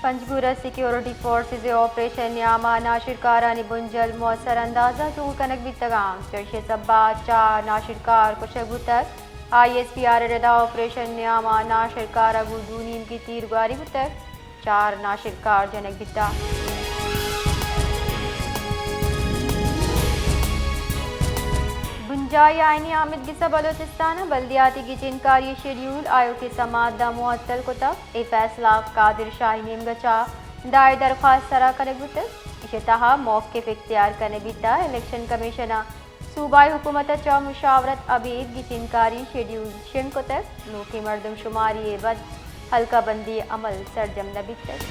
पंजगुरा security forces operation Nyama नाशिरकारानी बुंजल मौसर अंदाजा जो कनक बितगाम चर्चे सब्बा 4 नाशिरकार कुशबू तक ISPR रदा ऑपरेशन न्यामा नाशिरकार गुदूनीम की तीरगारी तक 4 नाशिरकार जनक बिता बुंजाई आईनी आमिद गिसा बलोचिस्तान बल्दियाती की जिनकारी शेड्यूल आयोग के समादा मुअत्तल को तक ए फैसला कादिर शाही नेम गचा दायर दरख्वास्त सरा कनेगुत इशतहा मौक़िफ़ इख्तियार करने बिता इलेक्शन कमीशना सूबाई हुकूमत चा मुशावरत अबीद की जिनकारी शेड्यूल शिन को तक नूकी मर्दम शुमारी बद हल्का बंदी अमल सरजम नबी तक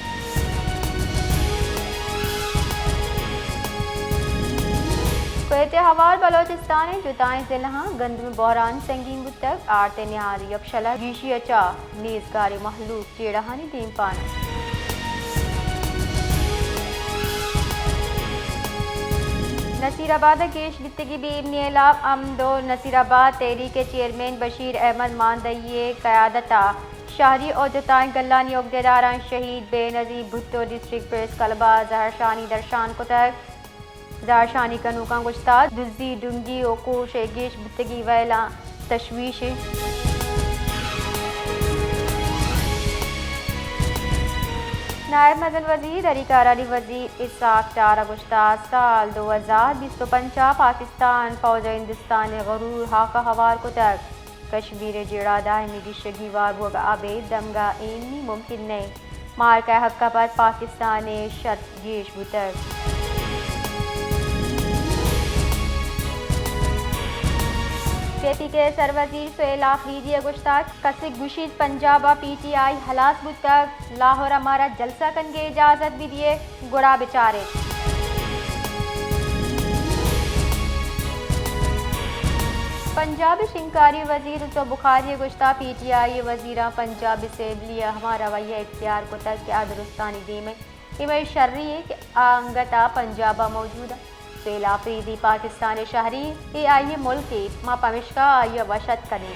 क़ैत हवार बलोचिस्तान जुताएं जिला गंद में बहरान संगीन तक आरते निहार यक्षला गीशी अचा नीजकारी महलूक चेड़हानी दीम पाना नसीराबाद केश बितगी बीब नीला अमदो नसीराबाद तहरीक के चेयरमैन बशीर अहमद मानदई क़यादता शहरी और जुताएं गल्लानी उहदेदारान शहीद बेनज़ीर भुट्टो डिस्ट्रिक्ट प्रेस कलबा जहरशानी दरशान को तक दारशानी कनूका गुश्ता दुजी डुंगी ओको शेगेश बितगी वैला तशवीश नायब मदन वजीर अधिकारानी वजीर इसाक 4 गुश्ता साल 2025 पाकिस्तान फौज हिंदुस्तान गरूर हाका हवार को तक कश्मीर जेड़ा दायमी गिशगीवार बुग आबे दमगा इन्नी मुमकिन नहीं मार का हक्का पर पाकिस्तान शत गेश बुतर KP के सरवजीर सोहेल आफरीदी गुश्ताक कसिक गुशीद पंजाबा PTI हलास बुतक लाहौर हमारा जलसा कन के इजाज़त भी दिए गुड़ा बेचारे पंजाब शिंकारी वजीर तो बुखारी गुश्ता PTI वजीरा पंजाब असेंबली हमारा रवैया इख्तियार को तक क्या दुरुस्तानी दी में इमें शर्री है कि आंगता पंजाबा मौजूद सोहेल आफरीदी पाकिस्तान शहरी ये आइए मुल्क के माँ पमिश्का आइए वशत करें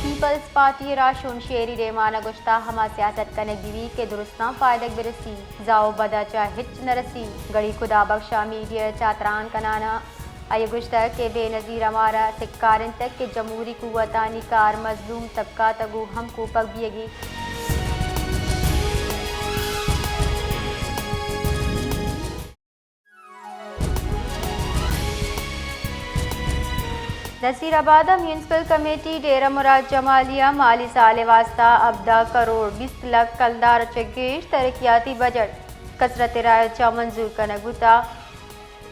पीपल्स पार्टी राशुन शेरी रेमाना गुश्ता हमा सियासत कने गिवी के दुरुस्ता फायदक बिरसी जाओ बदा चा हिच नरसी गड़ी खुदा बख्शा मीडिया चातरान कनाना आइए गुश्ता के बेनज़ीर हमारा सिक्कारन तक के जमहूरी कुव्वतानी कार मजलूम तबका तगु हम को पग दिएगी नसीराबाद म्यूनसिपल कमेटी डेरा मुराद जमालिया माली साल वास्ता अब्दा करोड़ 20 लाख कलदार चगेश तरक्याती बजट कसरत रायचा मंजूर कनगुता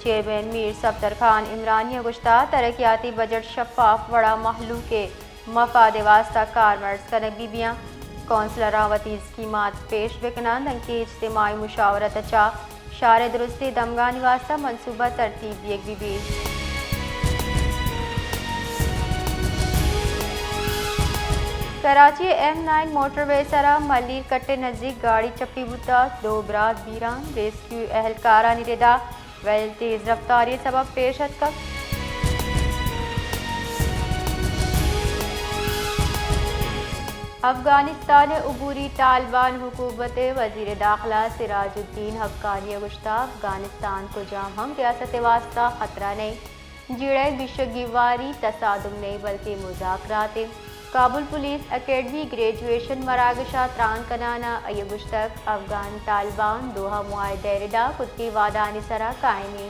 चेयरमैन मीर सफ्तर खान इमरानी गुश्ता तरक्याती बजट शफाफ बड़ा महलू के मफाद वास्ता कारमर्स कनक बीबियाँ कौंसलर रावती स्कीमात पेश बिकना के इज्तिमाई मुशावरत अचा शार दुरुस्ती दमगानी वास्ता मनसूबा तरतीब एक बीबी कराची M9 मोटरवे सरा मलिर कट्टे नज़दीक गाड़ी चप्पी बुता 2 बरात बीरान रेस्क्यू एहलकारा निरेदा वैल तेज रफ्तारी सबब पेशत का अफगानिस्तान उबूरी तालिबान हुकूमत वजीर दाखिला सिराजुद्दीन हक्कानी गुश्ता अफगानिस्तान को जाम हम रियासत वास्ता खतरा नहीं जिड़े विश्वगिवारी तसादुम नहीं बल्कि मुज़ाकरात काबुल पुलिस एकेडमी ग्रेजुएशन मरागशा त्रान कनाना अयगुश्तक अफगान तालिबान दोहा मुआहदे रिदा खुद की वादानी सरा कायमी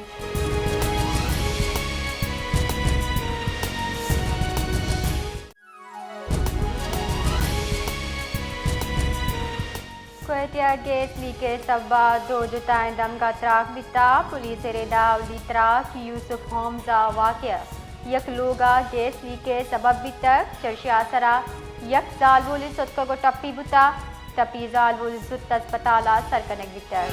कुवैतिया गैस लीकेज सब्बा 2 जुताएं दम का त्राक बिता पुलिस रेदा अवली त्राक यूसुफ होमजा वाक़या यक लोगा गैस लीकेज सबब भी तक चर्शी आसरा यक जालवुल सुत को टप्पी बुता टप्पी जालवुल सुत अस्पताला सरकनक भी तक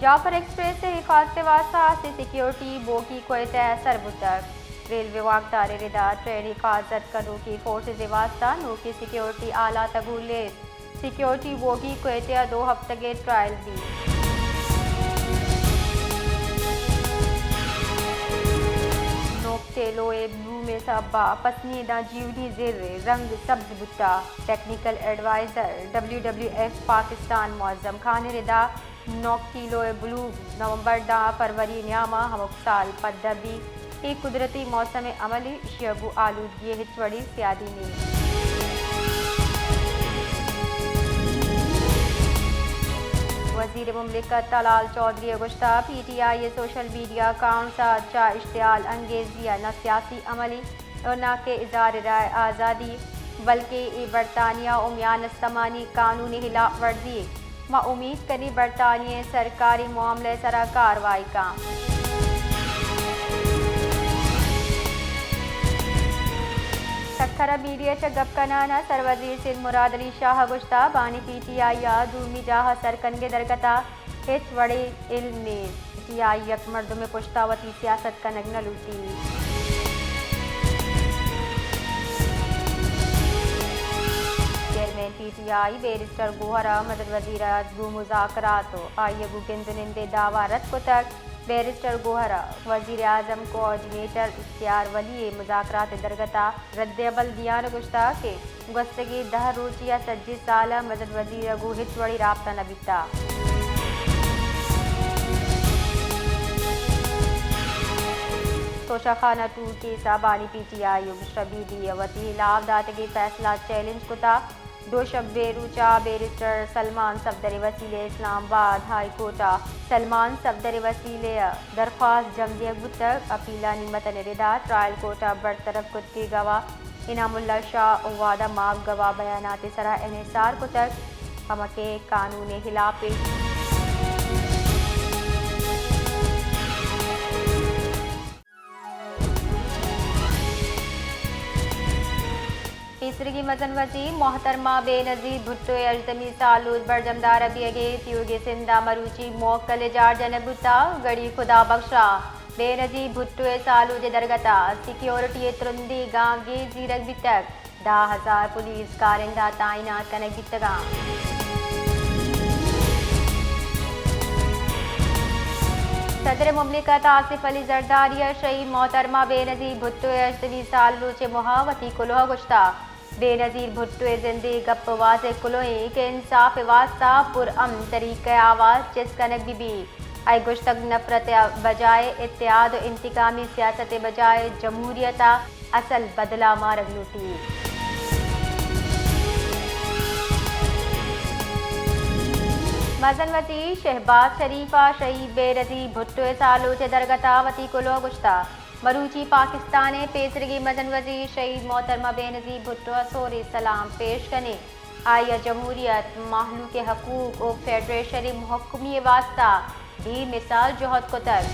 जाफर एक्सप्रेस से हिफाजत वास्ता से सिक्योरिटी बोगी कोयत असर बुतक रेलवे वाकदार रिदा ट्रेन हिफाजत कनो की फोर्सेज वास्ता नो की सिक्योरिटी आला तगुले सिक्योरिटी बोगी कोयत 2 हफ्ते के ट्रायल भी सेलोए ब्लू में सबा पसंदीदा जीवनी जेर रंग सब्ज बुट्टा technical adviser WWF Pakistan Muazzam Khan रिदा 9 किलो ब्लू नवंबर दा फरवरी न्यामा हम साल पद्दबी एक कुदरती मौसम अमली शबू आलूदगी हिचवड़ी सियादी ने वज़ीर मुमलिकत तलाल चौधरी गुश्ता PTI सोशल मीडिया अकाउंट से अच्छा इश्तियाल अंगेजिया न सियासी अमली और न के इज़हार राय आज़ादी बल्कि बरतानिया उमियान समानी कानूनी खिलाफ वर्जी मां उम्मीद करी बरतानिया सरकारी मामले सरा कार्रवाई का सखरा मीडिया गपकनाना सरवजीर सिंध मुराद अली शाह गुश्ता बानी PTI या दूमी जाह सरकन के दरकता हिच वड़े इल्म में PTI यक मर्द में पुश्तावती सियासत का नगन लूटी चेयरमैन PTI बैरिस्टर गोहरा मदद वजीर गु मुज़ाकरात आई गुगिंदे दावा रद को तक बैरिस्टर गोहरा वज़ीर आज़म कोऑर्डिनेटर इख्तियार वली मुज़ाकरात दरगता रद्दअमल दियान गुश्ता के गस्तगी 10 रोजिया 25 साल मदद वज़ीर गु हिच वड़ी राब्ता न बिता तोशाखाना टूर के साबानी PTI मुशरबी वती लाभ दातगी फैसला चैलेंज कुता दो शब्बे रूचा बैरिस्टर सलमान सफदर वसीले इस्लामाबाद हाई कोर्टा सलमान सफदर वसीले दरख्वास्त जमदिया गुतक अपीला निमत निरिदा ट्रायल कोर्टा बरतरफ कुत की गवाह इनामुल्ला शाह वादा माफ गवाह बयानात सरा इन्हिसार कुतक हमके कानून खिलाफ तीसरी मजन वजी मोहतरमा बेनजीर भुट्टो अजतमी सालूद बरजमदार अबियगे त्योगे सिंदा मरूची मोकल जार जनबुता गड़ी खुदा बख्शा बेनजीर भुट्टो सालूद दरगता सिक्योरिटी त्रुंदी गांव गे जीरक बितक 10,000 पुलिस कारिंदा तैनात कनक बितगा सदर मुमलिकत आसिफ अली जरदारिया शहीद मोहतरमा बेनजीर भुट्टो अजतमी सालूद मुहावती कुलोह गुश्ता बेनजीर भुट्टो जिंदगी गप वाजे कुलोई के इंसाफ वास्ता पुरअमन तरीक़े आवाज़ चिस्कनक बीबी आई गुश्तक नफरत बजाय इत्तेहाद इंतकामी सियासत बजाय जमहूरियत असल बदला मारग लूटी मजन वती शहबाज शरीफा शहीद बेनजीर भुट्टो सालू से दरगता वती कुलो गुश्ता मरूची पाकिस्तान पेसरगी मजन वजीर शहीद मोहतरमा बेनजीर भुट्टो सोरे सलाम पेश करने आई जमहूरियत महलू के हकूक और फेडरेशनी महकमी वास्ता भी मिसाल जोहद को तर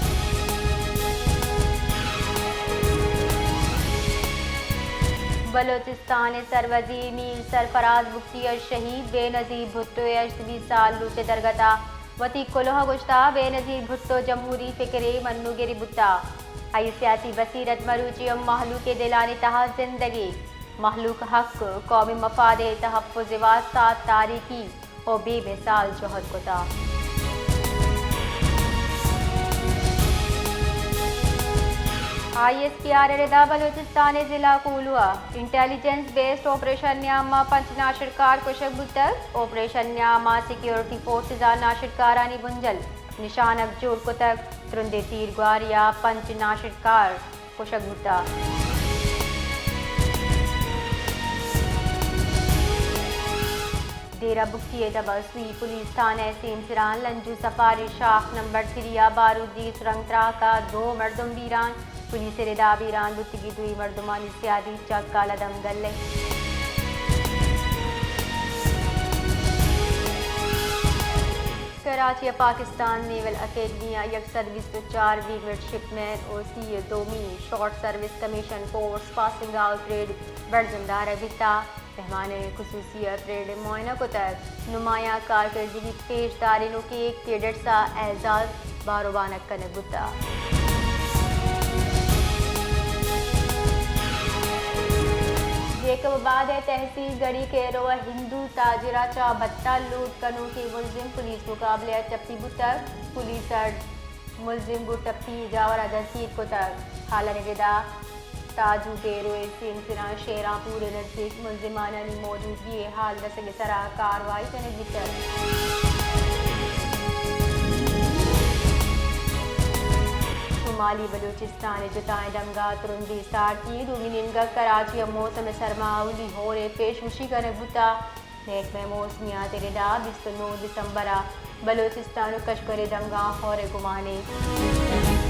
बलोचिस्तान सरवजीर मीर सरफराज मुफ्ती और शहीद बेनजीर भुट्टो अजतमी सालू से दरगता वती कुलोह गुश्ता बेनजीर भुट्टो जमहूरी फिक्रे मन्नूगिरी बुट्टा आई सियासी बसीरत मरूची और महलू के दिलानी तहा जिंदगी महलूक हक कौमी मफाद तहफ़्फ़ुज़ वास्ता तारीखी और बेमिसाल जोहद को था ISPR रिदा बलूचिस्तान जिला Kolua intelligence based operation Nyama पंच नाशिरकार कुशक बुतक ऑपरेशन न्यामा सिक्योरिटी फोर्सेज नाशिरकारानी बुंजल निशानक जोर को तक त्रुंदे तीर ग्वारिया पंच नाशिरकार कुशक बुता डेरा बुक्की दबसवी पुलिस थाने सेंसरान लंजू सफारी शाख नंबर 3 बारूदी सुरंगत्रा का 2 मर्दम बीरान पुलिस रिदा बीरान बुतगी 2 मर्दमानी सियादी चक काला दम गल्ले कराची पाकिस्तान नेवल अकेडमी यकसद 24 मिडशिपमैन OC दोमी short service commission course passing out parade बरजमदार बिता मेहमान खुसूसियत ट्रेड मुआयना को तक नुमाया कारकर्दगी पेशदारिनों के एक कैडेट सा एजाज बारोबानक कनक बुता जेकब बाद तहसील गढ़ी के रोआ हिंदू ताजिरा चा भत्ता लूट कनू के मुलजिम पुलिस मुकाबले टप्पी बुतक पुलिस मुलजिम बु टप्पी जावरा दसीर को तक हाल निगदा ताजू गेरो सिंसरा शेरापुर नजदीक मुलजिमाना की मौजूदगी हाल दसगे सरा कार्रवाई करने बिचर शुमाली बलूचिस्तान जुताएं दमगा तुरंदी सारती दुगिनिनगा कराची मौसम सरमा उली हो रहे पेशमुशी करने बुता नेक में मौसमियात रिदा 29 दिसंबर बलूचिस्तान कशकर दमगा हो रहे गुमाने